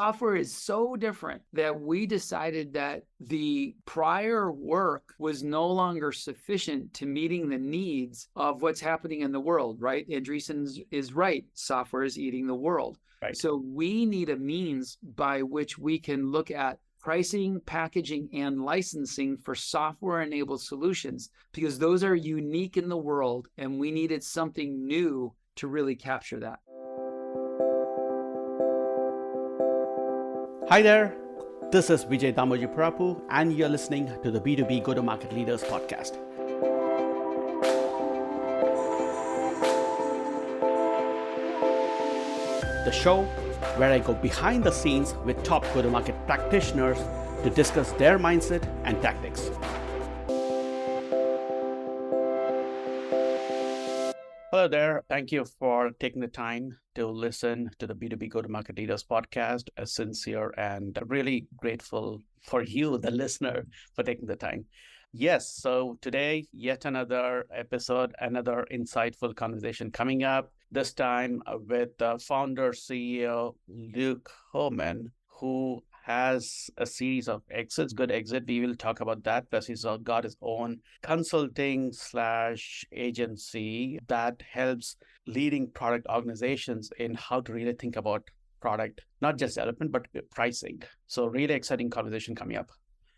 software is so different that we decided that the prior work was no longer sufficient to meeting the needs of what's happening in the world, right? Andreessen is right. Software is eating the world. Right. So we need a means by which we can look at pricing, packaging, and licensing for software-enabled solutions, because those are unique in the world, and we needed something new to really capture that. Hi there, this is Vijay Damoji Prapu, and you're listening to the B2B Go-to-Market Leaders podcast. The show where I go behind the scenes with top go-to-market practitioners to discuss their mindset and tactics. Hello there. Thank you for taking the time to listen to the B2B Go-to-Market Leaders podcast. Sincere and really grateful for you, the listener, for taking the time. Yes, so today, yet another episode, another insightful conversation coming up, this time with the founder, CEO, Luke Holman, who has a series of exits, good exit. We will talk about that. Plus, he's got his own consulting / agency that helps leading product organizations in how to really think about product, not just development, but pricing. So really exciting conversation coming up.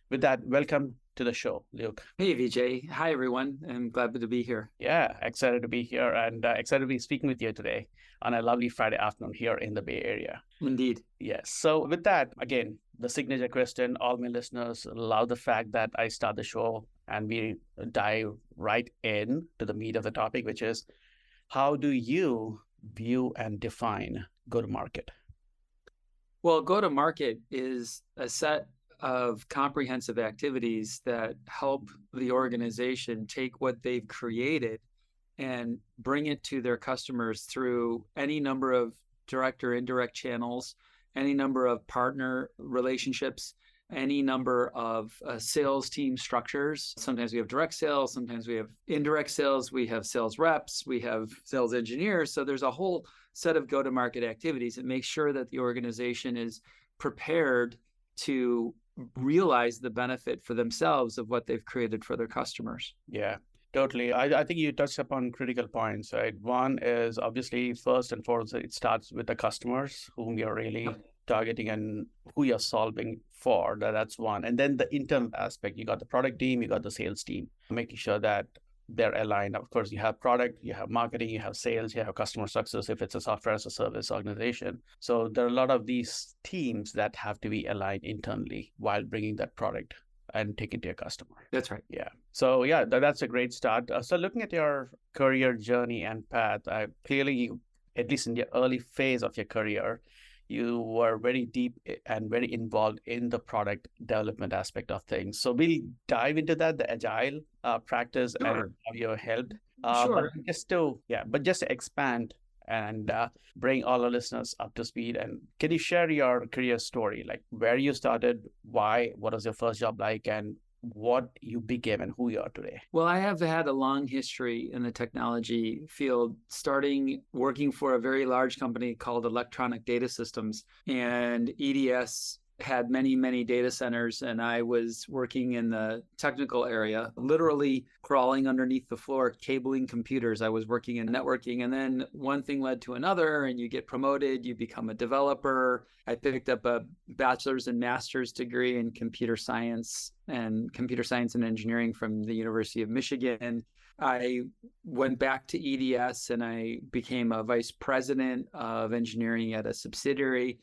With that, welcome to the show, Luke. Hey, Vijay. Hi, everyone. I'm glad to be here. Yeah, excited to be here and excited to be speaking with you today on a lovely Friday afternoon here in the Bay Area. Indeed. Yes. So with that, again, the signature question, all my listeners love the fact that I start the show and we dive right in to the meat of the topic, which is how do you view and define go-to-market? Well, go-to-market is a set of comprehensive activities that help the organization take what they've created and bring it to their customers through any number of direct or indirect channels, any number of partner relationships, any number of sales team structures. Sometimes we have direct sales, sometimes we have indirect sales, we have sales reps, we have sales engineers. So there's a whole set of go-to-market activities that make sure that the organization is prepared to realize the benefit for themselves of what they've created for their customers. Yeah, totally. I think you touched upon critical points, right? One is obviously first and foremost, it starts with the customers whom you're really targeting and who you're solving for. That's one. And then the internal aspect, you got the product team, you got the sales team, making sure that they're aligned. Of course, you have product, you have marketing, you have sales, you have customer success if it's a software as a service organization. So there are a lot of these teams that have to be aligned internally while bringing that product and take it to your customer. That's right. Yeah. So yeah, that's a great start. So looking at your career journey and path, clearly, at least in the early phase of your career, you were very deep and very involved in the product development aspect of things. So we'll dive into that, the Agile practice and how you helped. Sure. But just to expand and bring all our listeners up to speed. And can you share your career story, like where you started, why, what was your first job like, and what you became and who you are today? Well, I have had a long history in the technology field, starting working for a very large company called Electronic Data Systems, and EDS had many, many data centers, and I was working in the technical area, literally crawling underneath the floor, cabling computers. I was working in networking, and then one thing led to another, and you get promoted, you become a developer. I picked up a bachelor's and master's degree in computer science and engineering from the University of Michigan. I went back to EDS and I became a vice president of engineering at a subsidiary.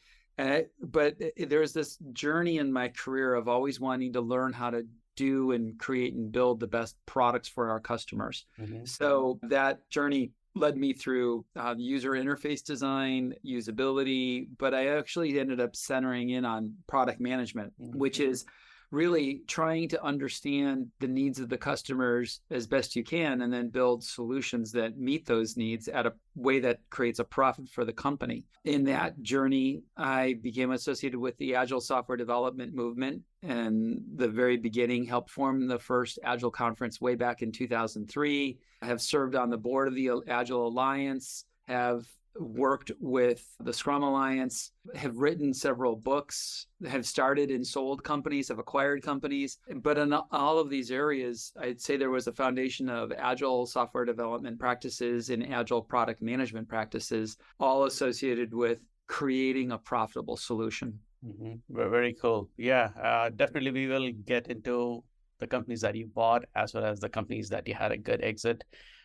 But there was this journey in my career of always wanting to learn how to do and create and build the best products for our customers. Mm-hmm. So that journey led me through user interface design, usability, but I actually ended up centering in on product management, mm-hmm. which is really trying to understand the needs of the customers as best you can, and then build solutions that meet those needs at a way that creates a profit for the company. In that journey, I became associated with the Agile software development movement, and the very beginning helped form the first Agile conference way back in 2003. I have served on the board of the Agile Alliance, have worked with the Scrum Alliance, have written several books, have started and sold companies, have acquired companies. But in all of these areas, I'd say there was a foundation of Agile software development practices and Agile product management practices, all associated with creating a profitable solution. Mm-hmm. Very cool. Yeah, definitely we will get into the companies that you bought as well as the companies that you had a good exit,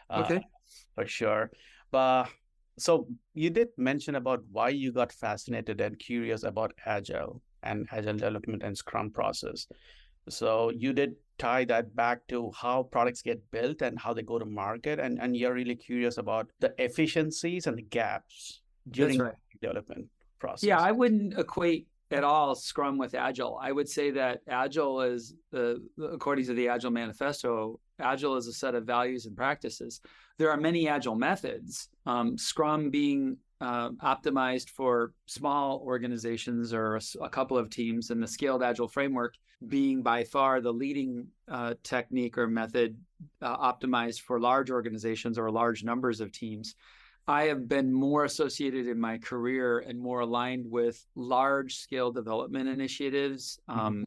uh, Okay. for sure. But so you did mention about why you got fascinated and curious about Agile and Agile development and Scrum process. So you did tie that back to how products get built and how they go to market, and you're really curious about the efficiencies and the gaps That's during right. the development Yeah, process. I wouldn't equate at all Scrum with Agile. I would say that Agile is, according to the Agile Manifesto, Agile is a set of values and practices. There are many Agile methods, Scrum being optimized for small organizations or a couple of teams, and the Scaled Agile framework being by far the leading technique or method optimized for large organizations or large numbers of teams. I have been more associated in my career and more aligned with large scale development initiatives, Mhm.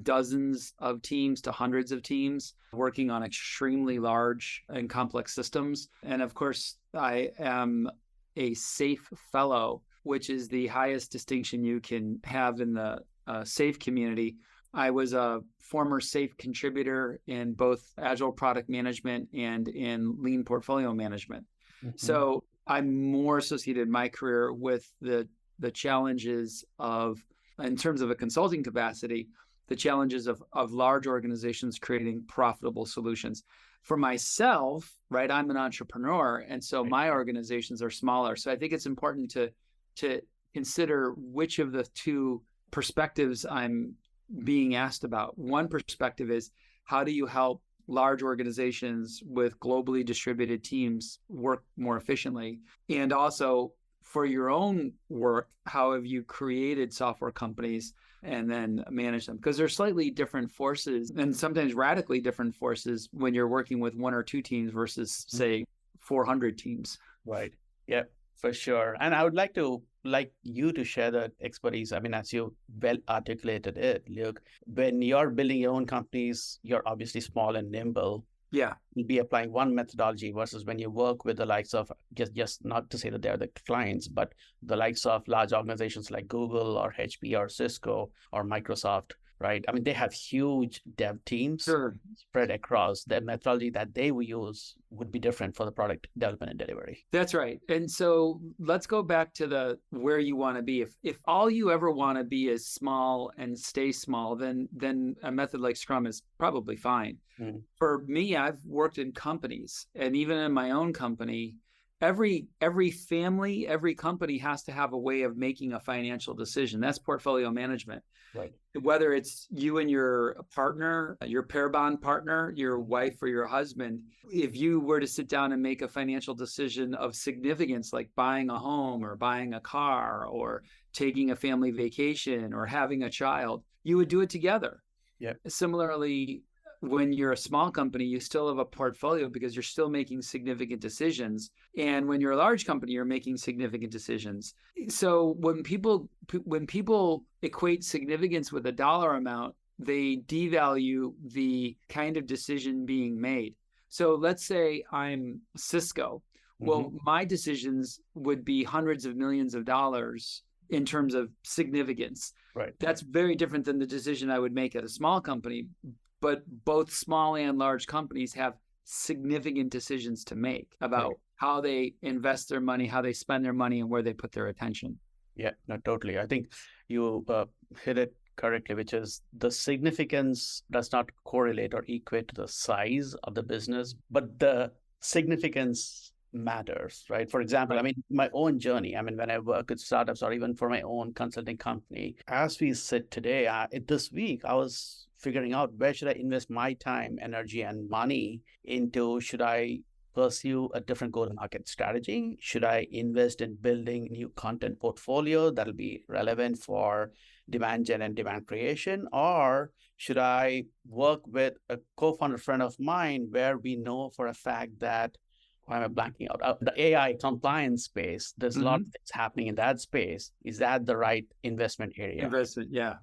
dozens of teams to hundreds of teams working on extremely large and complex systems. And of course, I am a SAFE fellow, which is the highest distinction you can have in the SAFE community. I was a former SAFE contributor in both Agile product management and in lean portfolio management. Mhm. So I'm more associated in my career with the challenges of, in terms of a consulting capacity, the challenges of large organizations creating profitable solutions. For myself, right, I'm an entrepreneur, and so Right. my organizations are smaller. So I think it's important to consider which of the two perspectives I'm being asked about. One perspective is, how do you help large organizations with globally distributed teams work more efficiently? And also, for your own work, how have you created software companies and then manage them? Because there's slightly different forces and sometimes radically different forces when you're working with one or two teams versus, say, 400 teams. Right. Yeah, for sure. And I would like you to share that expertise. I mean, as you well articulated it, Luke, when you're building your own companies, you're obviously small and nimble. Yeah, You'll be applying one methodology versus when you work with the likes of just not to say that they're the clients, but the likes of large organizations like Google or HP or Cisco or Microsoft, right? I mean, they have huge dev teams sure. spread across. The methodology that they will use would be different for the product development and delivery. That's right. And so let's go back to the where you want to be. If all you ever want to be is small and stay small, then a method like Scrum is probably fine. Mm. For me, I've worked in companies, and even in my own company, every family, every company has to have a way of making a financial decision. That's portfolio management. Right. Whether it's you and your partner, your pair bond partner, your wife or your husband, if you were to sit down and make a financial decision of significance, like buying a home or buying a car or taking a family vacation or having a child, you would do it together. Yep. Similarly, when you're a small company, you still have a portfolio because you're still making significant decisions. And when you're a large company, you're making significant decisions. So when people equate significance with a dollar amount, they devalue the kind of decision being made. So let's say I'm Cisco. Mm-hmm. Well, my decisions would be hundreds of millions of dollars in terms of significance. Right. That's very different than the decision I would make at a small company. But both small and large companies have significant decisions to make Right. about how they invest their money, how they spend their money, and where they put their attention. Yeah, no, totally. I think you hit it correctly, which is the significance does not correlate or equate to the size of the business, but the significance matters, right? For example, I Right. mean, my own journey, I mean, when I work with startups or even for my own consulting company, as we sit today, this week, I was figuring out where should I invest my time, energy, and money into. Should I pursue a different go-to-market strategy? Should I invest in building new content portfolio that'll be relevant for demand gen and demand creation? Or should I work with a co-founder friend of mine where we know for a fact that why am I blanking out? The AI compliance space, there's a lot of Mhm. things happening in that space. Is that the right investment area? Investment, yeah.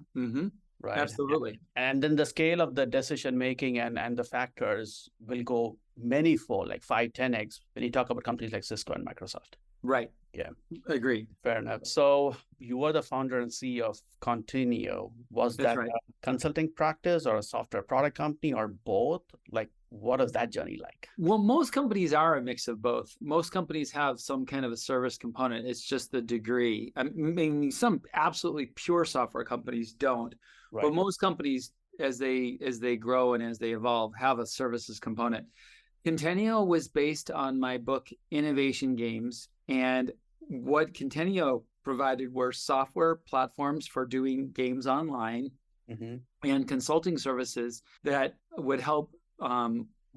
Right. Absolutely. And then the scale of the decision making and the factors will go many fold, like 5, 10x when you talk about companies like Cisco and Microsoft. Right. Yeah, Agreed. fair enough. So you were the founder and CEO of Continuo. Was That's that right. a consulting practice or a software product company or both? Like, what is that journey like? Well, most companies are a mix of both. Most companies have some kind of a service component. It's just the degree. I mean, some absolutely pure software companies don't, but Right. most companies, as they grow and as they evolve, have a services component. Contenio was based on my book Innovation Games, and what Contenio provided were software platforms for doing games online Mm-hmm. and consulting services that would help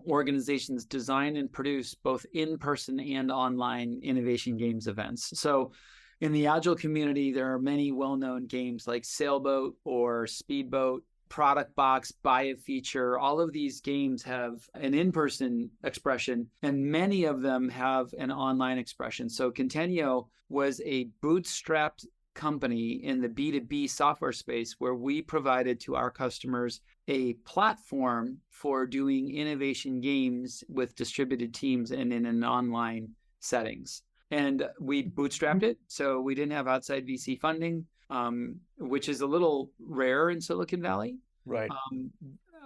organizations design and produce both in-person and online innovation games events. So in the Agile community, there are many well-known games like Sailboat or Speedboat, Product Box, Buy a Feature. All of these games have an in-person expression, and many of them have an online expression. So Contenio was a bootstrapped company in the B2B software space where we provided to our customers a platform for doing innovation games with distributed teams and in an online settings. And we bootstrapped it. So we didn't have outside VC funding, which is a little rare in Silicon Valley. Right.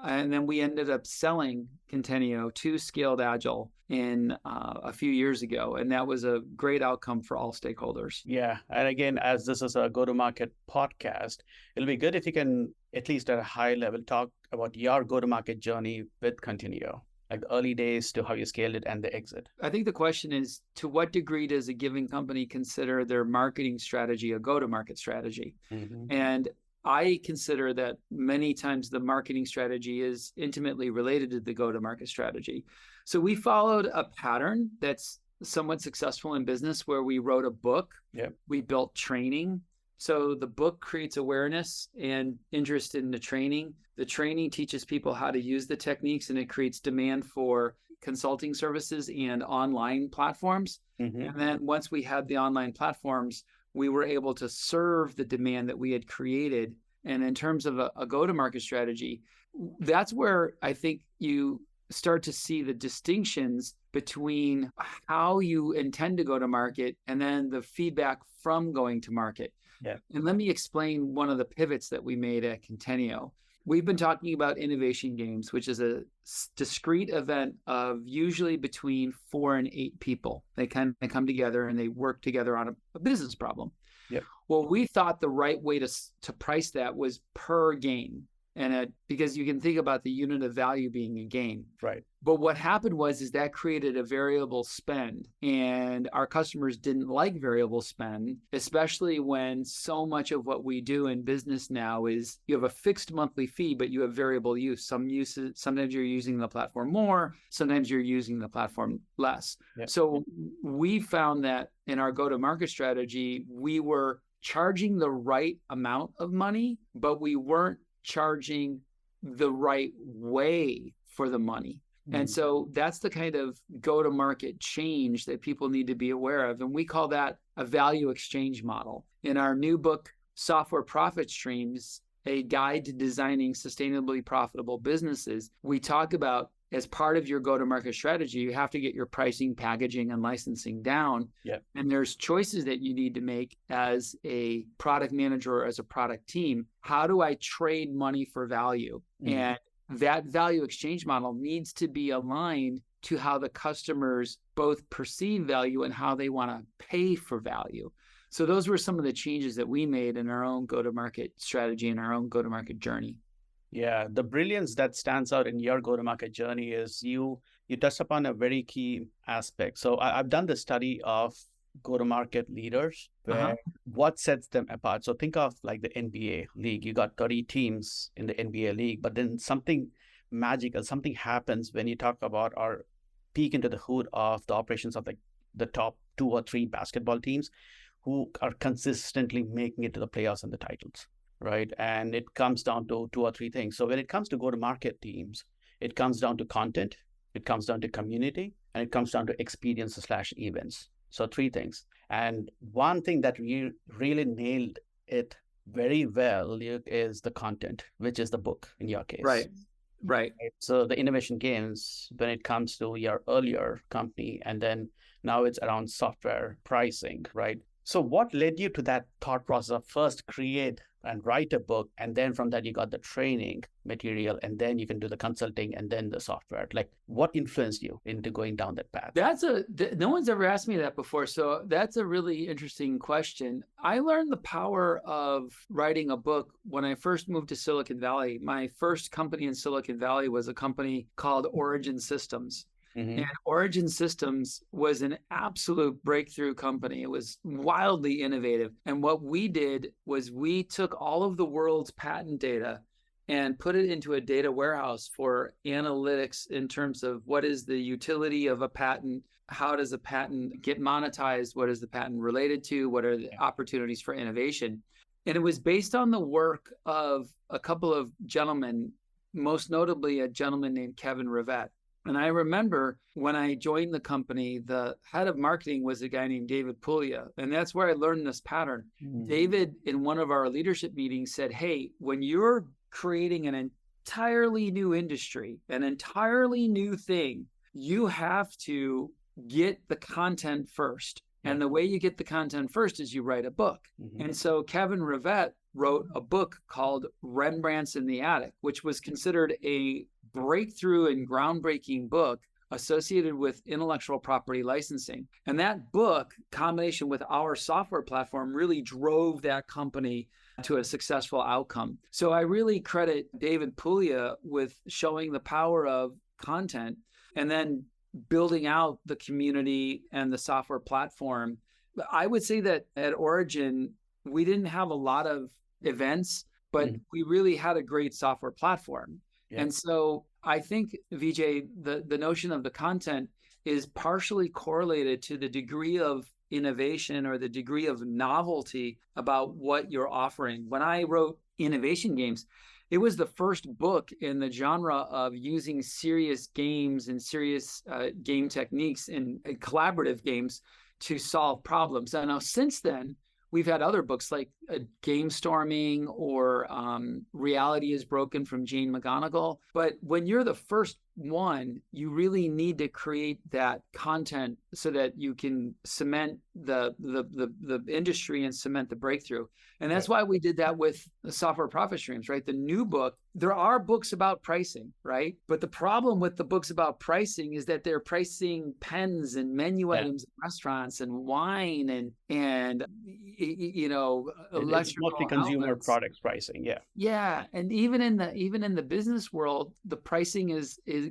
And then we ended up selling Contenio to Scaled Agile in a few years ago. And that was a great outcome for all stakeholders. Yeah. And again, as this is a go-to-market podcast, it'll be good if you can, at least at a high level, talk about your go-to-market journey with Continuo, like the early days to how you scaled it and the exit. I think the question is, to what degree does a given company consider their marketing strategy a go-to-market strategy? Mm-hmm. And I consider that many times the marketing strategy is intimately related to the go-to-market strategy. So we followed a pattern that's somewhat successful in business where we wrote a book, Yep. we built training. So the book creates awareness and interest in the training. The training teaches people how to use the techniques, and it creates demand for consulting services and online platforms. Mm-hmm. And then once we had the online platforms, we were able to serve the demand that we had created. And in terms of a go-to-market strategy, that's where I think you start to see the distinctions between how you intend to go to market and then the feedback from going to market. Yeah. And let me explain one of the pivots that we made at Contenio. We've been talking about innovation games, which is a discrete event of usually between 4 and 8 people. They kind of come together and they work together on a business problem. Yep. Well, we thought the right way to price that was per game. And because you can think about the unit of value being a game. Right. But what happened was that created a variable spend, and our customers didn't like variable spend, especially when so much of what we do in business now is you have a fixed monthly fee, but you have variable use. Sometimes you're using the platform more, sometimes you're using the platform less. Yep. So we found that in our go-to-market strategy, we were charging the right amount of money, but we weren't charging the right way for the money. And so that's the kind of go-to-market change that people need to be aware of. And we call that a value exchange model. In our new book, Software Profit Streams, a guide to designing sustainably profitable businesses, we talk about, as part of your go-to-market strategy, you have to get your pricing, packaging, and licensing down. Yep. And there's choices that you need to make as a product manager or as a product team. How do I trade money for value? And that value exchange model needs to be aligned to how the customers both perceive value and how they want to pay for value. So those were some of the changes that we made in our own go-to-market strategy and our own go-to-market journey. Yeah, the brilliance that stands out in your go-to-market journey is you touched upon a very key aspect. So I've done the study of go-to-market leaders, where what sets them apart. So think of like the NBA league. You got 30 teams in the NBA league, but then something magical, something happens when you talk about or peek into the hood of the operations of like the top 2 or 3 basketball teams who are consistently making it to the playoffs and the titles, right? And it comes down to 2 or 3 things. So when it comes to go-to-market teams, it comes down to content, it comes down to community, and it comes down to experience/events. So three things. And one thing that you really nailed it very well, Luke, is the content, which is the book in your case. Right. Right. So the innovation games, when it comes to your earlier company, and then now it's around software pricing, right? So what led you to that thought process of first create and write a book, and then from that you got the training material, and then you can do the consulting and then the software? Like, what influenced you into going down that path? No one's ever asked me that before. So that's a really interesting question. I learned the power of writing a book when I first moved to Silicon Valley. My first company in Silicon Valley was a company called Origin Systems. And Origin Systems was an absolute breakthrough company. It was wildly innovative. And what we did was we took all of the world's patent data and put it into a data warehouse for analytics in terms of what is the utility of a patent, how does a patent get monetized, what is the patent related to, what are the opportunities for innovation. And it was based on the work of a couple of gentlemen, most notably a gentleman named Kevin Rivette. And I remember when I joined the company, the head of marketing was a guy named David Puglia. And that's where I learned this pattern. David, in one of our leadership meetings, said, hey, when you're creating an entirely new industry, an entirely new thing, you have to get the content first. And the way you get the content first is you write a book. And so Kevin Rivette wrote a book called Rembrandts in the Attic, which was considered a breakthrough and groundbreaking book associated with intellectual property licensing. And that book, combination with our software platform, really drove that company to a successful outcome. So I really credit David Puglia with showing the power of content and then building out the community and the software platform. I would say that at Origin, we didn't have a lot of events, but we really had a great software platform. And so I think, Vijay, the notion of the content is partially correlated to the degree of innovation or the degree of novelty about what you're offering. When I wrote Innovation Games, it was the first book in the genre of using serious games and serious game techniques in collaborative games to solve problems. And now since then, we've had other books like Game Storming or Reality is Broken from Jane McGonigal. But when you're the first one, you really need to create that content so that you can cement the industry and cement the breakthrough. And that's why we did that with the software profit streams, right? The new book, there are books about pricing, right? But the problem with the books about pricing is that they're pricing pens and menu items in restaurants and wine and you know, it's mostly consumer outlets. Products pricing. Yeah. And even in the business world, the pricing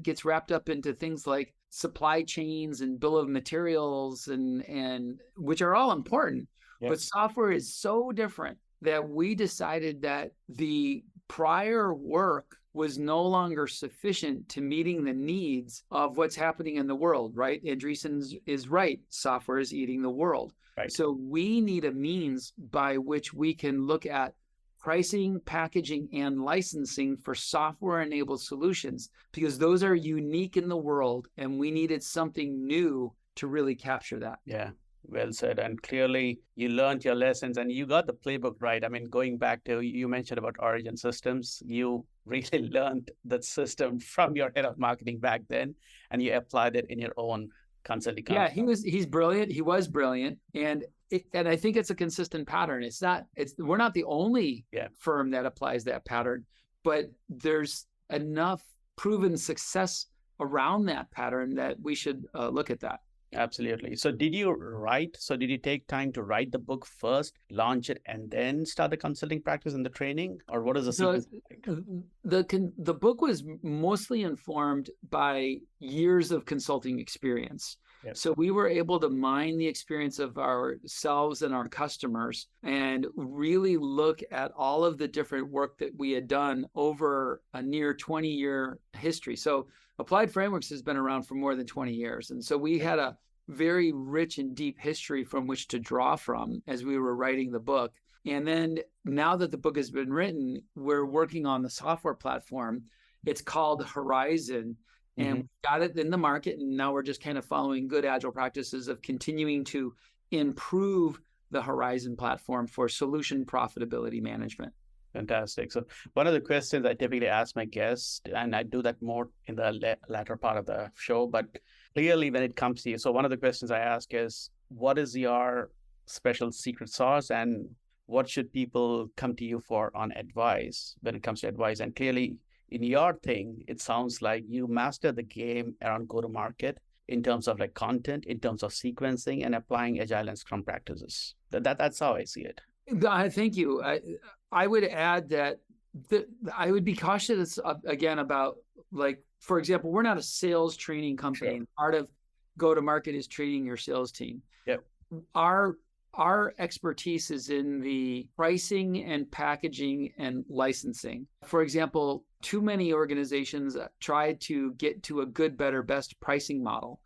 gets wrapped up into things like supply chains and bill of materials and which are all important. But software is so different that we decided that the prior work was no longer sufficient to meeting the needs of what's happening in the world, right? Andreessen is right. Software is eating the world. Right. So we need a means by which we can look at pricing, packaging, and licensing for software-enabled solutions, because those are unique in the world, and we needed something new to really capture that. Yeah, well said. And clearly, you learned your lessons, and you got the playbook right. I mean, going back to, you mentioned about Origin Systems, you really learned that system from your head of marketing back then, and you applied it in your own consulting company. Yeah, he's brilliant. He was brilliant. And I think it's a consistent pattern. We're not the only firm that applies that pattern, but there's enough proven success around that pattern that we should look at that. Absolutely. So did you take time to write the book first, launch it, and then start the consulting practice and the training? Or what is the sequence like? The book was mostly informed by years of consulting experience. Yep. So we were able to mine the experience of ourselves and our customers and really look at all of the different work that we had done over a near 20-year history. So Applied Frameworks has been around for more than 20 years. And so we had a very rich and deep history from which to draw from as we were writing the book. And then now that the book has been written, we're working on the software platform. It's called Horizon. and we got it in the market. And now we're just kind of following good Agile practices of continuing to improve the Horizon platform for solution profitability management. Fantastic. So one of the questions I typically ask my guests, and I do that more in the latter part of the show, but clearly when it comes to you, so one of the questions I ask is, what is your special secret sauce, and what should people come to you for on advice when it comes to advice? And clearly in your thing, it sounds like you master the game around go-to-market in terms of like content, in terms of sequencing and applying Agile and Scrum practices. That's how I see it. Thank you. I would add that I would be cautious again about, like, for example, we're not a sales training company. Sure. Part of go-to-market is training your sales team. Yep. Our expertise is in the pricing and packaging and licensing. For example, too many organizations try to get to a good, better, best pricing model,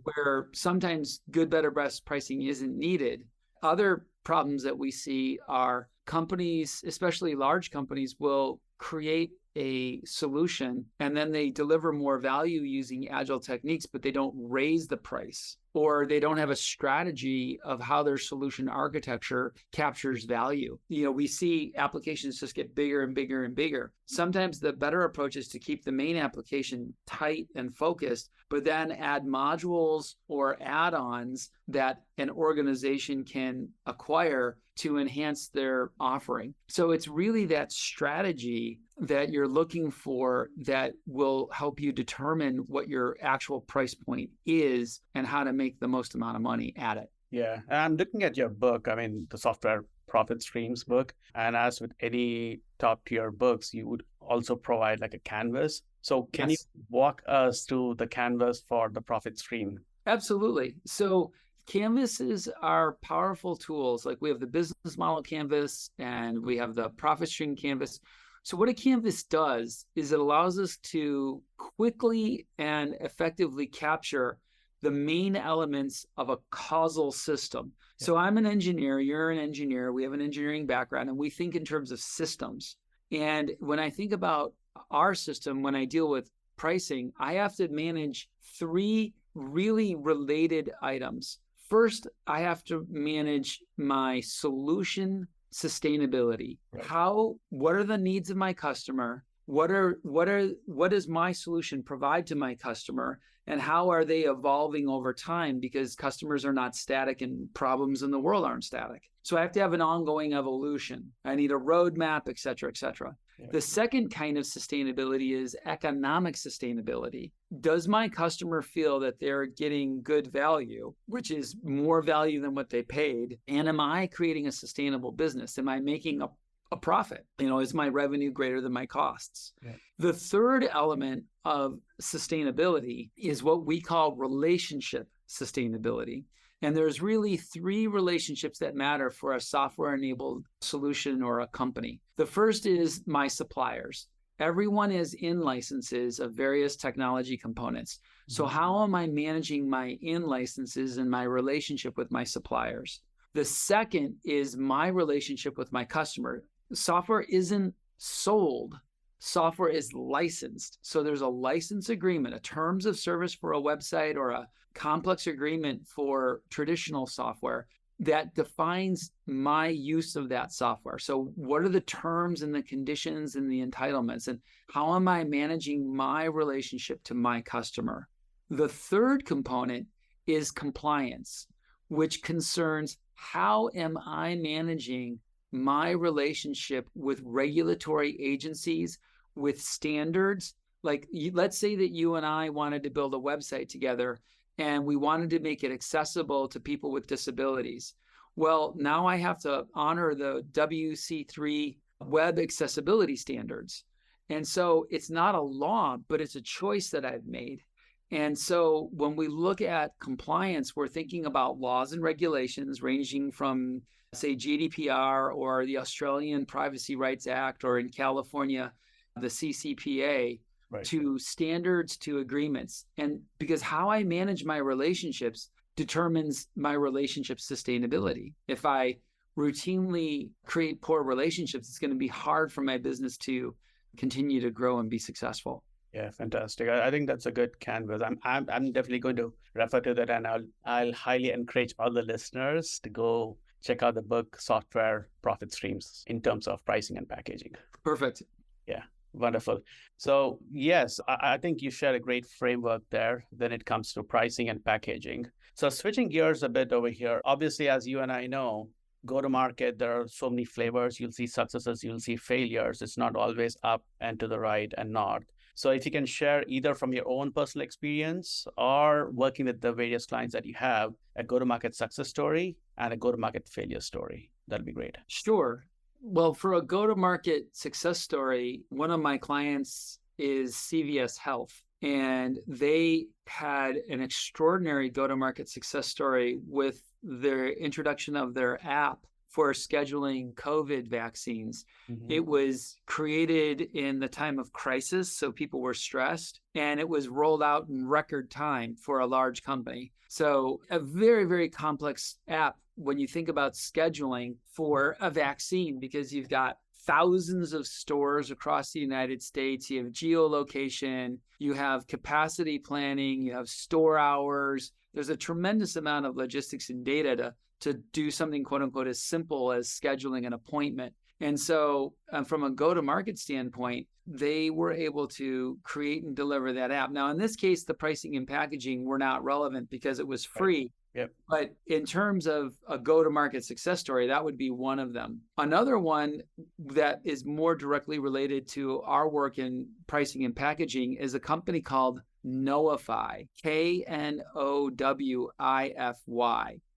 where sometimes good, better, best pricing isn't needed. Other problems that we see are companies, especially large companies, will create a solution and then they deliver more value using Agile techniques, but they don't raise the price, or they don't have a strategy of how their solution architecture captures value. We see applications just get bigger and bigger and bigger. Sometimes the better approach is to keep the main application tight and focused, but then add modules or add-ons that an organization can acquire to enhance their offering. So it's really that strategy that you're looking for that will help you determine what your actual price point is and how to make the most amount of money at it. Yeah. And I'm looking at your book, I mean, the Software Profit Streams book. And as with any top tier books, you would also provide like a canvas. So can you walk us through the canvas for the profit stream? Absolutely. So canvases are powerful tools. Like we have the business model canvas and we have the profit stream canvas. So what a canvas does is it allows us to quickly and effectively capture the main elements of a causal system. Yeah. So I'm an engineer, you're an engineer, we have an engineering background, and we think in terms of systems. And when I think about our system, when I deal with pricing, I have to manage three really related items. First, I have to manage my solution sustainability. Right. What are the needs of my customer? What does my solution provide to my customer? And how are they evolving over time? Because customers are not static and problems in the world aren't static. So I have to have an ongoing evolution. I need a roadmap, et cetera, et cetera. Yeah. The second kind of sustainability is economic sustainability. Does my customer feel that they're getting good value, which is more value than what they paid? And am I creating a sustainable business? Am I making a profit? Is my revenue greater than my costs? Yeah. The third element of sustainability is what we call relationship sustainability. And there's really three relationships that matter for a software-enabled solution or a company. The first is my suppliers. Everyone is in licenses of various technology components. So how am I managing my in licenses and my relationship with my suppliers? The second is my relationship with my customer. Software isn't sold. Software is licensed. So there's a license agreement, a terms of service for a website or a complex agreement for traditional software that defines my use of that software. So what are the terms and the conditions and the entitlements, and how am I managing my relationship to my customer? The third component is compliance, which concerns how am I managing my relationship with regulatory agencies, with standards. Like, let's say that you and I wanted to build a website together and we wanted to make it accessible to people with disabilities. Well, now I have to honor the WC3 web accessibility standards. And so it's not a law, but it's a choice that I've made. And so when we look at compliance, we're thinking about laws and regulations ranging from, say, GDPR or the Australian Privacy Rights Act, or in California, the CCPA, right, to standards, to agreements. And because how I manage my relationships determines my relationship sustainability. If I routinely create poor relationships, it's going to be hard for my business to continue to grow and be successful. Yeah, fantastic. I think that's a good canvas. I'm definitely going to refer to that, and I'll highly encourage all the listeners to go check out the book Software Profit Streams in terms of pricing and packaging. Perfect. Yeah, wonderful. So yes, I think you shared a great framework there when it comes to pricing and packaging. So switching gears a bit over here, obviously, as you and I know, go to market, there are so many flavors. You'll see successes, you'll see failures. It's not always up and to the right and north. So if you can share either from your own personal experience or working with the various clients that you have, a go-to-market success story and a go-to-market failure story, that'd be great. Sure. Well, for a go-to-market success story, one of my clients is CVS Health, and they had an extraordinary go-to-market success story with their introduction of their app for scheduling COVID vaccines. Mm-hmm. It was created in the time of crisis, so people were stressed, and it was rolled out in record time for a large company. So a very, very complex app when you think about scheduling for a vaccine, because you've got thousands of stores across the United States, you have geolocation, you have capacity planning, you have store hours. There's a tremendous amount of logistics and data to do something, quote unquote, as simple as scheduling an appointment. And so from a go-to-market standpoint, they were able to create and deliver that app. Now, in this case, the pricing and packaging were not relevant because it was free. Right. Yep. But in terms of a go-to-market success story, that would be one of them. Another one that is more directly related to our work in pricing and packaging is a company called Knowify, Knowify.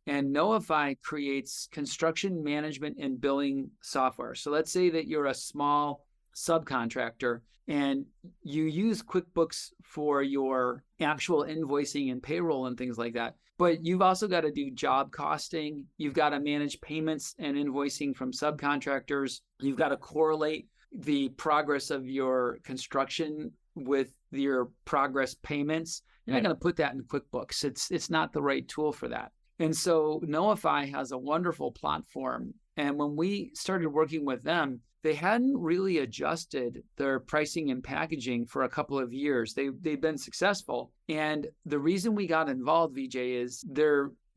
And Knowify creates construction management and billing software. So let's say that you're a small subcontractor and you use QuickBooks for your actual invoicing and payroll and things like that. But you've also got to do job costing. You've got to manage payments and invoicing from subcontractors. You've got to correlate the progress of your construction with your progress payments. You're not going to put that in QuickBooks. It's not the right tool for that. And so Knowify has a wonderful platform. And when we started working with them, they hadn't really adjusted their pricing and packaging for a couple of years. They've been successful. And the reason we got involved, Vijay, is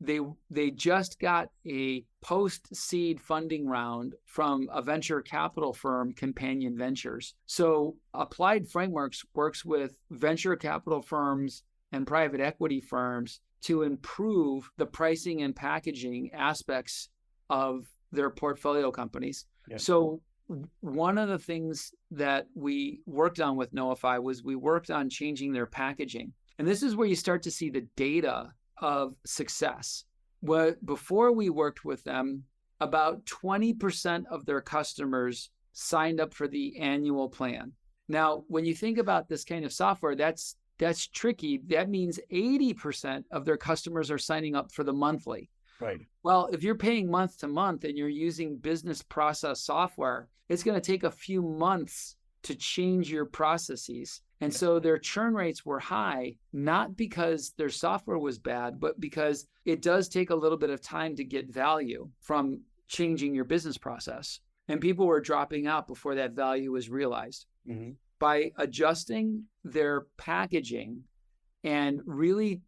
they just got a post-seed funding round from a venture capital firm, Companion Ventures. So Applied Frameworks works with venture capital firms and private equity firms to improve the pricing and packaging aspects of their portfolio companies. Yeah. So one of the things that we worked on with Knowify was we worked on changing their packaging. And this is where you start to see the data of success. Before we worked with them, about 20% of their customers signed up for the annual plan. Now, when you think about this kind of software, that's tricky. That means 80% of their customers are signing up for the monthly. Right. Well, if you're paying month to month and you're using business process software, it's going to take a few months to change your processes. And so their churn rates were high, not because their software was bad, but because it does take a little bit of time to get value from changing your business process. And people were dropping out before that value was realized. Mm-hmm. By adjusting their packaging and really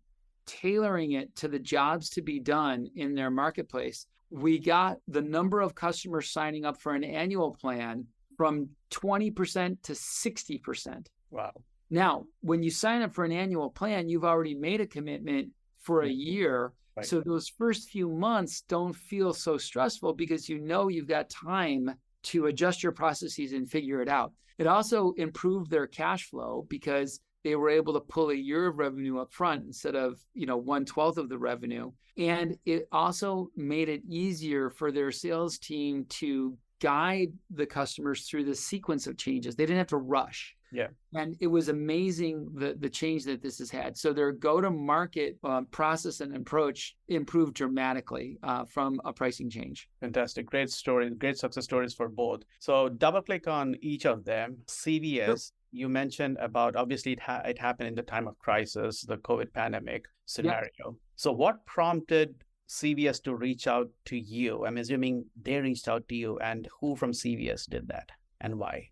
tailoring it to the jobs to be done in their marketplace, we got the number of customers signing up for an annual plan from 20% to 60%. Wow. Now, when you sign up for an annual plan, you've already made a commitment for a year. Right. So those first few months don't feel so stressful because you know you've got time to adjust your processes and figure it out. It also improved their cash flow because they were able to pull a year of revenue up front instead of 1/12 of the revenue. And it also made it easier for their sales team to guide the customers through the sequence of changes. They didn't have to rush. Yeah. And it was amazing the change that this has had. So their go-to-market process and approach improved dramatically from a pricing change. Fantastic. Great story. Great success stories for both. So double click on each of them. CVS, sure. You mentioned about, obviously it happened in the time of crisis, the COVID pandemic scenario. Yep. So what prompted CVS to reach out to you? I'm assuming they reached out to you, and who from CVS did that and why?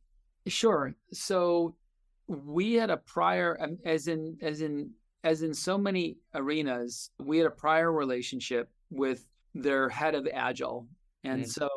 Sure. So we had a prior, as in so many arenas, we had a prior relationship with their head of Agile. And so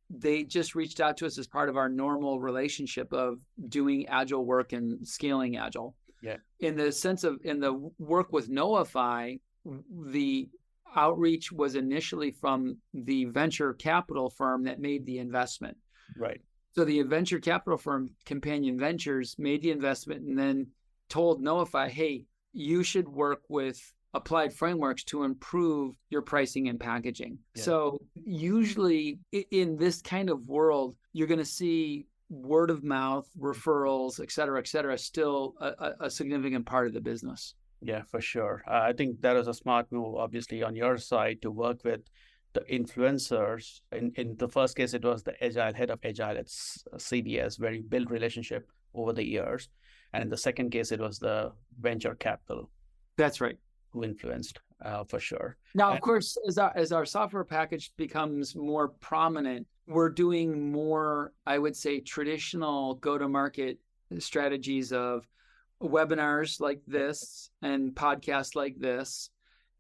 they just reached out to us as part of our normal relationship of doing Agile work and scaling Agile. Yeah. In the sense of, in the work with Notify, the outreach was initially from the venture capital firm that made the investment. Right. So the venture capital firm, Companion Ventures, made the investment and then told Notify, hey, you should work with Applied Frameworks to improve your pricing and packaging. Yeah. So usually in this kind of world, you're going to see word of mouth, referrals, et cetera, still a significant part of the business. Yeah, for sure. I think that is a smart move, obviously, on your side to work with the influencers. In the first case, it was the Agile head of Agile at CBS, where you build relationship over the years. And in the second case, it was the venture capital. That's right. Who influenced, for sure. Now, of course, as our software package becomes more prominent, we're doing more, I would say, traditional go-to-market strategies of webinars like this and podcasts like this,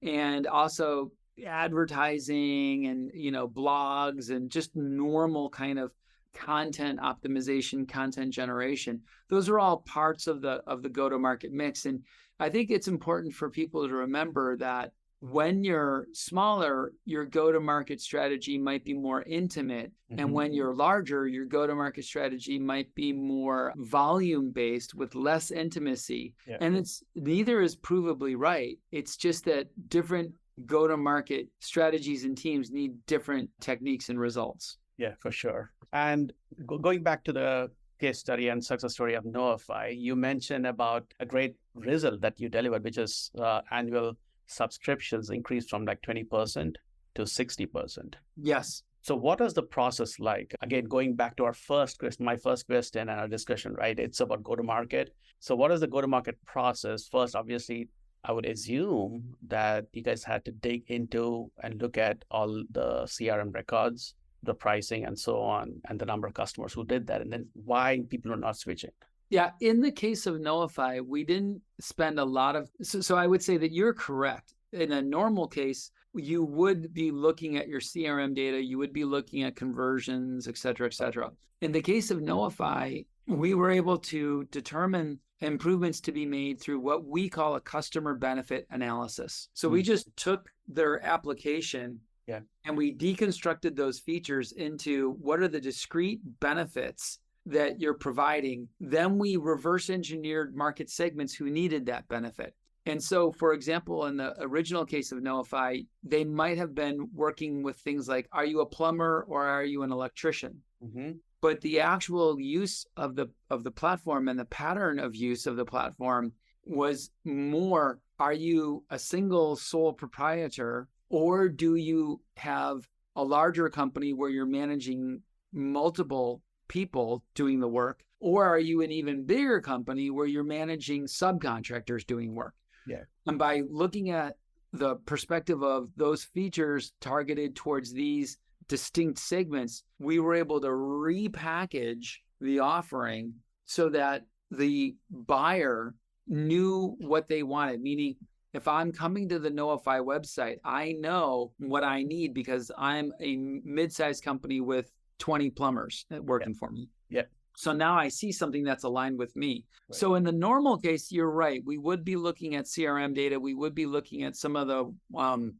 and also advertising and, blogs and just normal kind of content optimization, content generation. Those are all parts of the go-to-market mix. And I think it's important for people to remember that when you're smaller, your go-to-market strategy might be more intimate. Mm-hmm. And when you're larger, your go-to-market strategy might be more volume-based with less intimacy. Yeah. And it's neither is provably right. It's just that different go-to-market strategies and teams need different techniques and results. Yeah, for sure. And going back to the case study and success story of Notify, you mentioned about a great result that you delivered, which is annual subscriptions increased from like 20% to 60%. Yes. So what is the process like? Again, going back to our first question, my first question and our discussion, right? It's about go-to-market. So what is the go-to-market process? First, obviously, I would assume that you guys had to dig into and look at all the CRM records, the pricing and so on, and the number of customers who did that, and then why people are not switching. Yeah, in the case of Notify, we didn't spend a lot of, so I would say that you're correct. In a normal case, you would be looking at your CRM data, you would be looking at conversions, et cetera, et cetera. In the case of Notify, we were able to determine improvements to be made through what we call a customer benefit analysis. So we just took their application and we deconstructed those features into what are the discrete benefits that you're providing. Then we reverse engineered market segments who needed that benefit. And so, for example, in the original case of Notify, they might have been working with things like, are you a plumber or are you an electrician? Mm-hmm. But the actual use of the platform and the pattern of use of the platform was more, are you a single sole proprietor, or do you have a larger company where you're managing multiple people doing the work? Or are you an even bigger company where you're managing subcontractors doing work? Yeah. And by looking at the perspective of those features targeted towards these distinct segments, we were able to repackage the offering so that the buyer knew what they wanted. Meaning, if I'm coming to the Notify website, I know what I need because I'm a mid-sized company with 20 plumbers working for me. Yeah. So now I see something that's aligned with me. Right. So in the normal case, you're right. We would be looking at CRM data. We would be looking at some of the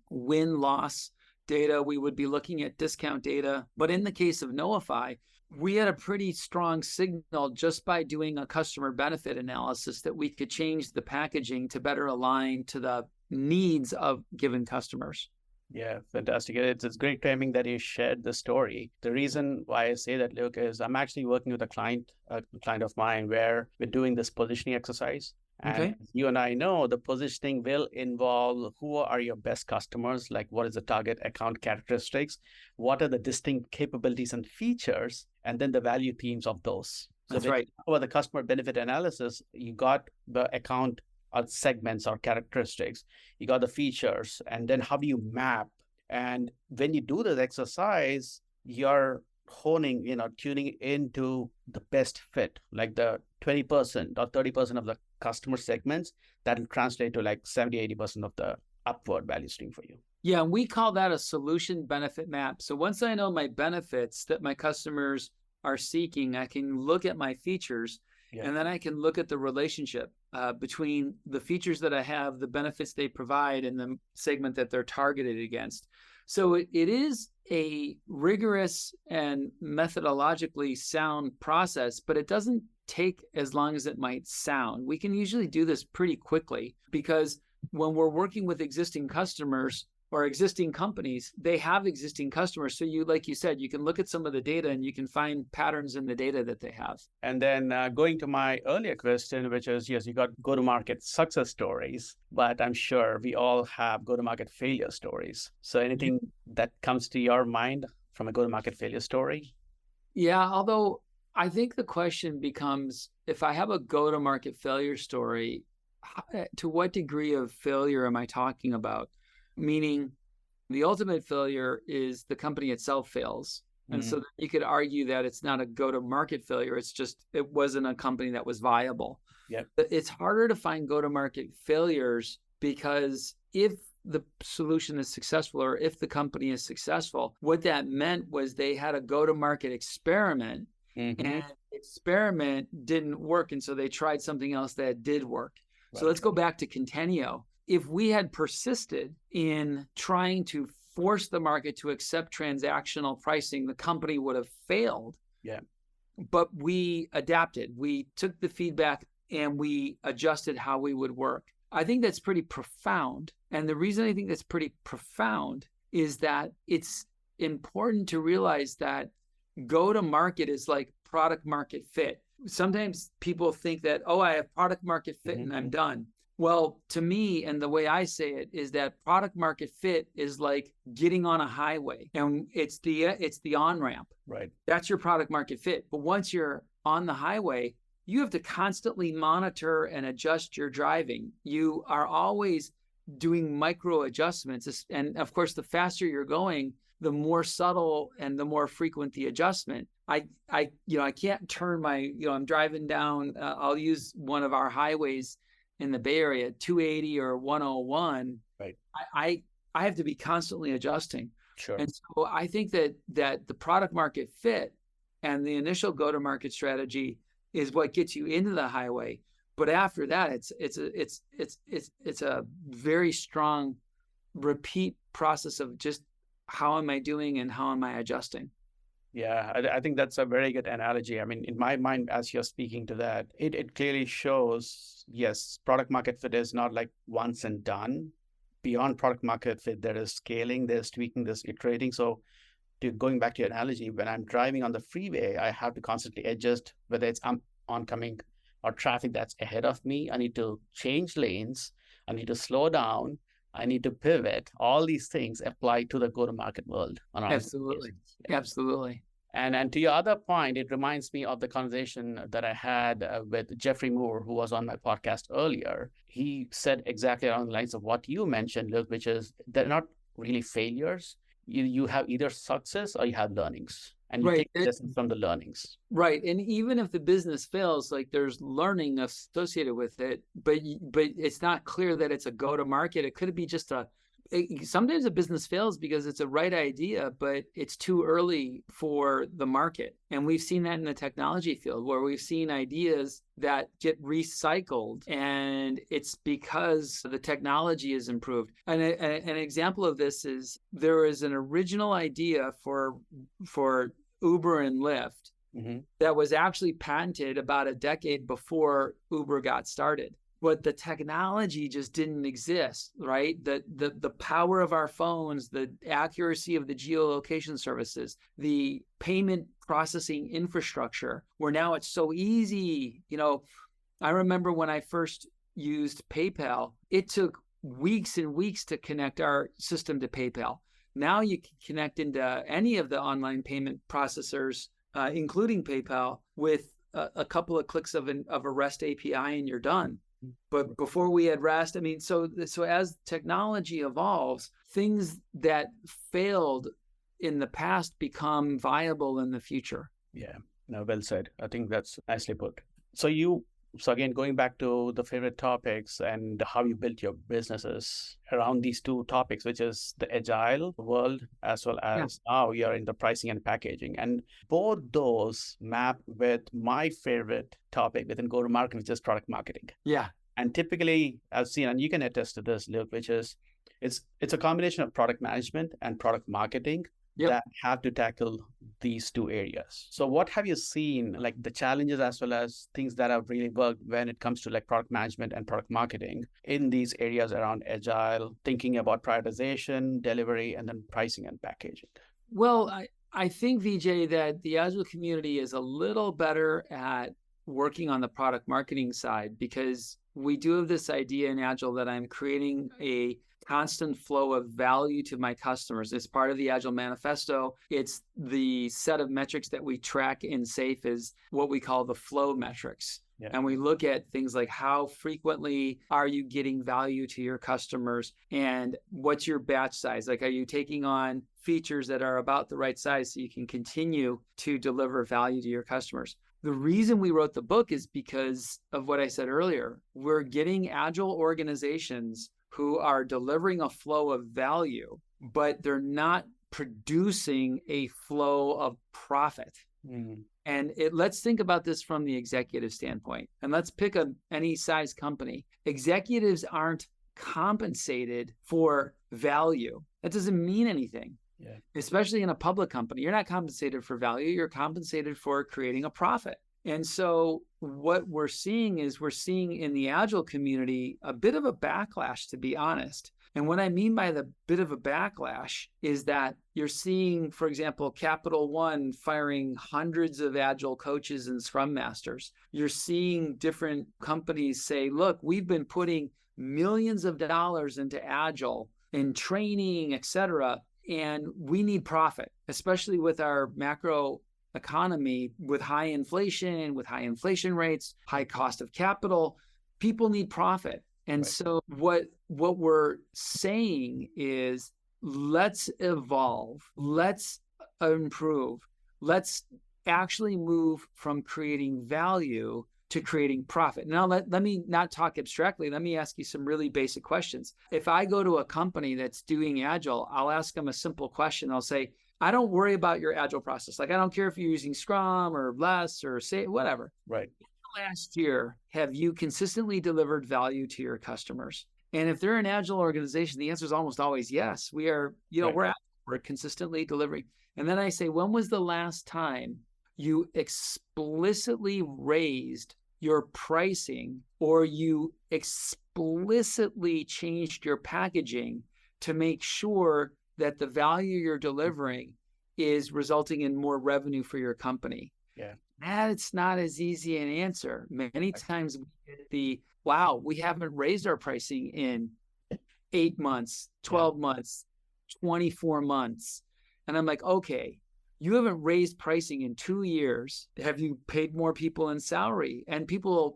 win-loss data. We would be looking at discount data. But in the case of Notify, we had a pretty strong signal just by doing a customer benefit analysis that we could change the packaging to better align to the needs of given customers. Yeah, fantastic. It's great timing that you shared the story. The reason why I say that, Luke, is I'm actually working with a client of mine where we're doing this positioning exercise. And you and I know the positioning will involve who are your best customers, like what is the target account characteristics, what are the distinct capabilities and features, and then the value themes of those. So that's right. For the customer benefit analysis, you got the account or segments or characteristics, you got the features, and then how do you map? And when you do this exercise, you're honing, tuning into the best fit, like the 20% or 30% of the customer segments, that will translate to like 70, 80% of the upward value stream for you. Yeah, and we call that a solution benefit map. So once I know my benefits that my customers are seeking, I can look at my features, and then I can look at the relationship between the features that I have, the benefits they provide, and the segment that they're targeted against. So it is a rigorous and methodologically sound process, but it doesn't take as long as it might sound. We can usually do this pretty quickly because when we're working with existing customers or existing companies, they have existing customers. So you, like you said, you can look at some of the data and you can find patterns in the data that they have. And then going to my earlier question, which is, yes, you got go-to-market success stories, but I'm sure we all have go-to-market failure stories. So anything that comes to your mind from a go-to-market failure story? Yeah, although I think the question becomes, if I have a go-to-market failure story, to what degree of failure am I talking about? Meaning the ultimate failure is the company itself fails. And so you could argue that it's not a go-to-market failure. It's just, it wasn't a company that was viable. Yep. But it's harder to find go-to-market failures because if the solution is successful or if the company is successful, what that meant was they had a go-to-market experiment and experiment didn't work. And so they tried something else that did work. Right. So let's go back to Contenio. If we had persisted in trying to force the market to accept transactional pricing, the company would have failed. Yeah. But we adapted. We took the feedback and we adjusted how we would work. I think that's pretty profound. And the reason I think that's pretty profound is that it's important to realize that go-to-market is like product market fit. Sometimes people think that, oh, I have product market fit and I'm done. Well, to me, and the way I say it is that product market fit is like getting on a highway, and it's the on-ramp. Right. That's your product market fit. But once you're on the highway, you have to constantly monitor and adjust your driving. You are always doing micro adjustments. And of course, the faster you're going, the more subtle and the more frequent the adjustment. I can't turn my, I'm driving down, I'll use one of our highways in the Bay Area, 280 or 101. Right. I have to be constantly adjusting. Sure. And so I think that the product market fit and the initial go-to-market strategy is what gets you into the highway. But after that, it's a very strong repeat process of just how am I doing and how am I adjusting? Yeah, I think that's a very good analogy. I mean, in my mind, as you're speaking to that, it clearly shows, yes, product market fit is not like once and done. Beyond product market fit, there is scaling, there's tweaking, there's iterating. So going back to your analogy, when I'm driving on the freeway, I have to constantly adjust whether it's oncoming or traffic that's ahead of me. I need to change lanes. I need to slow down. I need to pivot. All these things apply to the go-to-market world. Absolutely. Absolutely. And to your other point, it reminds me of the conversation that I had with Jeffrey Moore, who was on my podcast earlier. He said exactly along the lines of what you mentioned, Luke, which is they're not really failures. You have either success or you have learnings. And you take lessons from the learnings. Right. And even if the business fails, like there's learning associated with it, but it's not clear that it's a go-to-market. It could be just sometimes a business fails because it's a right idea, but it's too early for the market. And we've seen that in the technology field where we've seen ideas that get recycled, and it's because the technology is improved. And an example of this is there is an original idea for Uber and Lyft that was actually patented about a decade before Uber got started. But the technology just didn't exist, right? The power of our phones, the accuracy of the geolocation services, the payment processing infrastructure, where now it's so easy. I remember when I first used PayPal, it took weeks and weeks to connect our system to PayPal. Now you can connect into any of the online payment processors, including PayPal, with a couple of clicks of a REST API and you're done. But before we had REST, I mean, so as technology evolves, things that failed in the past become viable in the future. Yeah, no, well said. I think that's nicely put. So again, going back to the favorite topics and how you built your businesses around these two topics, which is the agile world as well Yeah. as now you're in the pricing and packaging. And both those map with my favorite topic within go-to-market, which is product marketing. Yeah. And typically I've seen, and you can attest to this, Luke, which is it's a combination of product management and product marketing Yep. that have to tackle these two areas. So what have you seen, like the challenges as well as things that have really worked when it comes to like product management and product marketing in these areas around agile, thinking about prioritization, delivery, and then pricing and packaging? Well, I think, Vijay, that the Agile community is a little better at working on the product marketing side because we do have this idea in Agile that I'm creating a constant flow of value to my customers. It's part of the Agile manifesto. It's the set of metrics that we track in SAFe is what we call the flow metrics. Yeah. And we look at things like how frequently are you getting value to your customers and what's your batch size? Like, are you taking on features that are about the right size so you can continue to deliver value to your customers? The reason we wrote the book is because of what I said earlier. We're getting Agile organizations who are delivering a flow of value, but they're not producing a flow of profit. And let's think about this from the executive standpoint. And let's pick any size company. Executives aren't compensated for value. That doesn't mean anything. Yeah. Especially in a public company. You're not compensated for value. You're compensated for creating a profit. And so what we're seeing in the Agile community a bit of a backlash, to be honest. And what I mean by the bit of a backlash is that you're seeing, for example, Capital One firing hundreds of Agile coaches and Scrum Masters. You're seeing different companies say, look, we've been putting millions of dollars into Agile in training, et cetera, and we need profit, especially with our macro economy, with high inflation rates, high cost of capital. People need profit. And so what we're saying is, let's evolve, let's improve, let's actually move from creating value to creating profit. Now, let me not talk abstractly. Let me ask you some really basic questions. If I go to a company that's doing Agile, I'll ask them a simple question. I'll say, I don't worry about your Agile process. Like, I don't care if you're using Scrum or Less or say whatever. Right. Last year, have you consistently delivered value to your customers? And if they're an Agile organization, the answer is almost always yes. We are, we're consistently delivering. And then I say, when was the last time you explicitly raised your pricing or you explicitly changed your packaging to make sure that the value you're delivering is resulting in more revenue for your company? Yeah. It's not as easy an answer. Many times we get wow, we haven't raised our pricing in 8 months, 12 months, 24 months. And I'm like, okay, you haven't raised pricing in 2 years. Have you paid more people in salary? And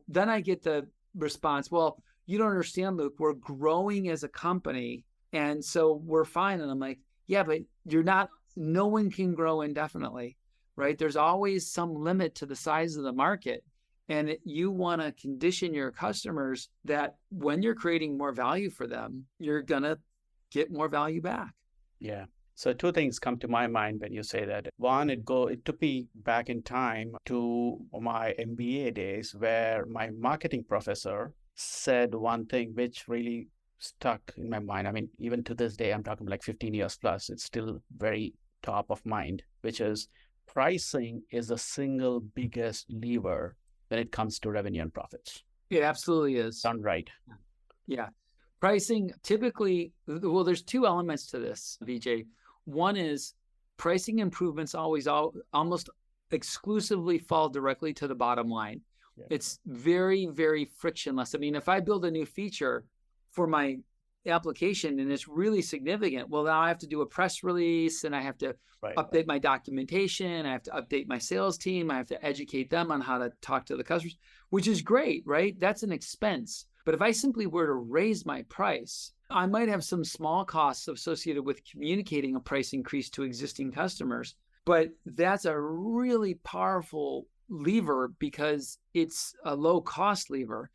then I get the response, well, you don't understand, Luke, we're growing as a company. And so we're fine. And I'm like, yeah, but no one can grow indefinitely, right? There's always some limit to the size of the market. And you want to condition your customers that when you're creating more value for them, you're going to get more value back. Yeah. So two things come to my mind when you say that. One, it took me back in time to my MBA days where my marketing professor said one thing which really stuck in my mind. I mean, even to this day, I'm talking like 15 years plus, it's still very top of mind, which is pricing is the single biggest lever when it comes to revenue and profits. It absolutely is. Sound right? Yeah. Pricing typically, well, there's two elements to this, Vijay. One is pricing improvements almost exclusively fall directly to the bottom line. Yeah. It's very, very frictionless. I mean, if I build a new feature for my application and it's really significant, well, now I have to do a press release and I have to update my documentation. I have to update my sales team. I have to educate them on how to talk to the customers, which is great, right? That's an expense. But if I simply were to raise my price, I might have some small costs associated with communicating a price increase to existing customers. But that's a really powerful lever because it's a low cost lever.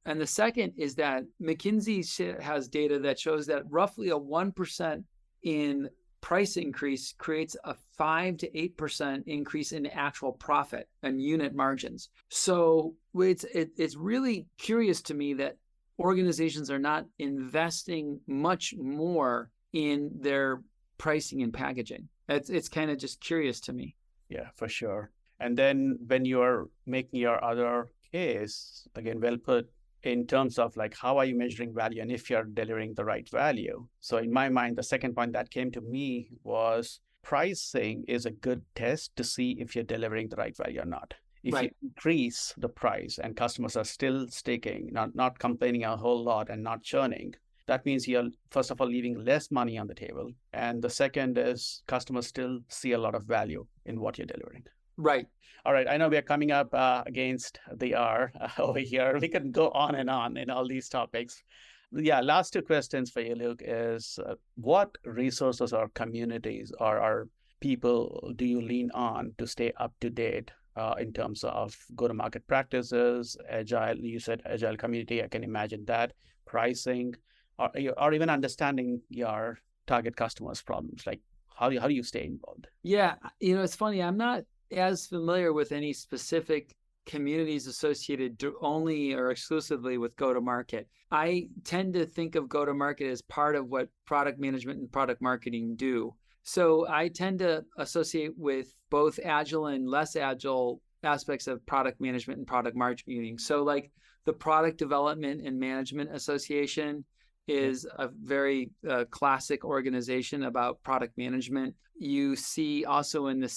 And the second is that McKinsey has data that shows that roughly a 1% in price increase creates a 5 to 8% increase in actual profit and unit margins. So it's really curious to me that organizations are not investing much more in their pricing and packaging. It's kind of just curious to me. Yeah, for sure. And then when you're making your other case, again, well put, in terms of like, how are you measuring value and if you're delivering the right value? So in my mind, the second point that came to me was pricing is a good test to see if you're delivering the right value or not. If you increase the price and customers are still sticking, not complaining a whole lot and not churning, that means you're, first of all, leaving less money on the table. And the second is customers still see a lot of value in what you're delivering. Right. All right. I know we are coming up against the hour over here. We can go on in all these topics. Yeah. Last two questions for you, Luke, is what resources or communities or people do you lean on to stay up to date in terms of go-to-market practices, Agile? You said Agile community. I can imagine that. Pricing, or even understanding your target customers' problems. Like how do you stay involved? Yeah. It's funny. I'm not as familiar with any specific communities associated only or exclusively with go-to-market. I tend to think of go-to-market as part of what product management and product marketing do. So I tend to associate with both agile and less agile aspects of product management and product marketing. So like the Product Development and Management Association is a very classic organization about product management. You see also in the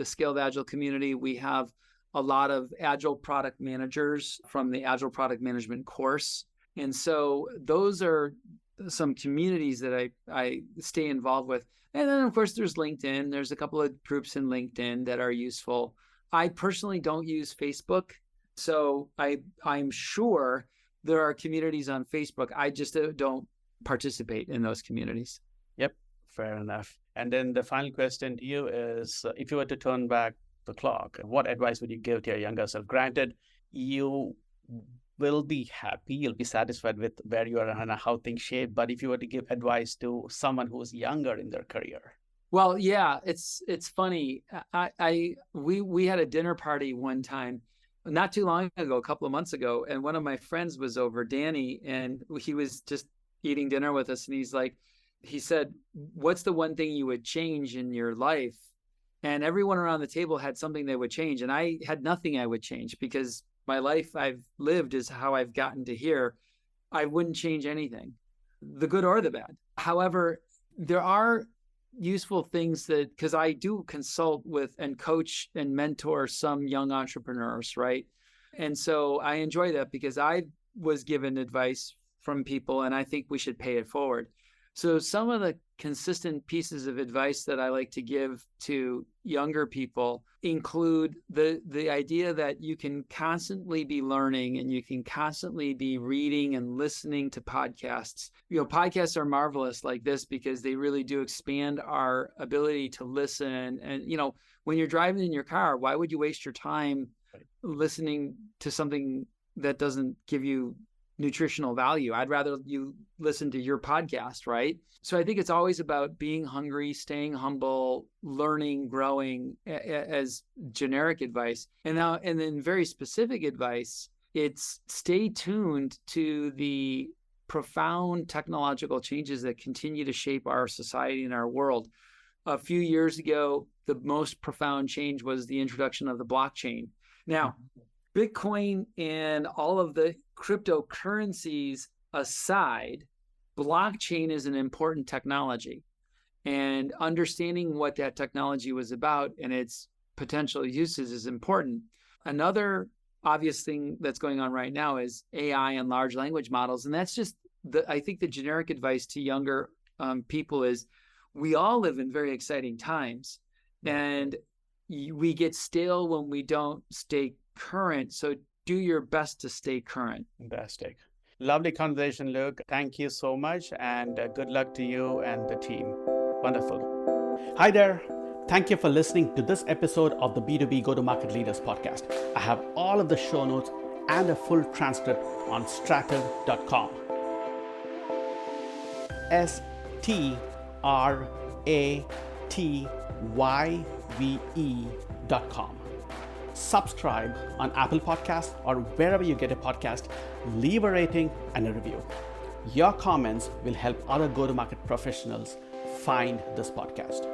Scaled Agile community, we have a lot of Agile product managers from the Agile product management course. And so those are some communities that I stay involved with. And then, of course, there's LinkedIn. There's a couple of groups in LinkedIn that are useful. I personally don't use Facebook. So I'm sure there are communities on Facebook. I just don't participate in those communities. Yep, fair enough. And then the final question to you is, if you were to turn back the clock, what advice would you give to your younger self? Granted, you will be happy, you'll be satisfied with where you are and how things shape. But if you were to give advice to someone who's younger in their career. Well, yeah, it's funny. We had a dinner party one time, not too long ago, a couple of months ago, and one of my friends was over, Danny, and he was just eating dinner with us, and he said, "What's the one thing you would change in your life?" And everyone around the table had something they would change, and I had nothing I would change because my life I've lived is how I've gotten to here. I wouldn't change anything, the good or the bad. However, there are useful things that, because I do consult with and coach and mentor some young entrepreneurs, right? And so I enjoy that because I was given advice from people and I think we should pay it forward. So some of the consistent pieces of advice that I like to give to younger people include the idea that you can constantly be learning and you can constantly be reading and listening to podcasts. Podcasts are marvelous like this because they really do expand our ability to listen. And, when you're driving in your car, why would you waste your time listening to something that doesn't give you nutritional value? I'd rather you listen to your podcast, right? So I think it's always about being hungry, staying humble, learning, growing as generic advice. And then very specific advice, it's stay tuned to the profound technological changes that continue to shape our society and our world. A few years ago, the most profound change was the introduction of the blockchain. Now, Bitcoin and all of the cryptocurrencies aside, blockchain is an important technology. And understanding what that technology was about and its potential uses is important. Another obvious thing that's going on right now is AI and large language models. And that's just, I think the generic advice to younger people is we all live in very exciting times. And we get stale when we don't stay current. So do your best to stay current. Fantastic. Lovely conversation, Luke. Thank you so much. And good luck to you and the team. Wonderful. Hi there. Thank you for listening to this episode of the B2B Go-to-Market Leaders podcast. I have all of the show notes and a full transcript on strativ.com. stratyve.com. Subscribe on Apple Podcasts or wherever you get a podcast. Leave a rating and a review. Your comments will help other go-to-market professionals find this podcast.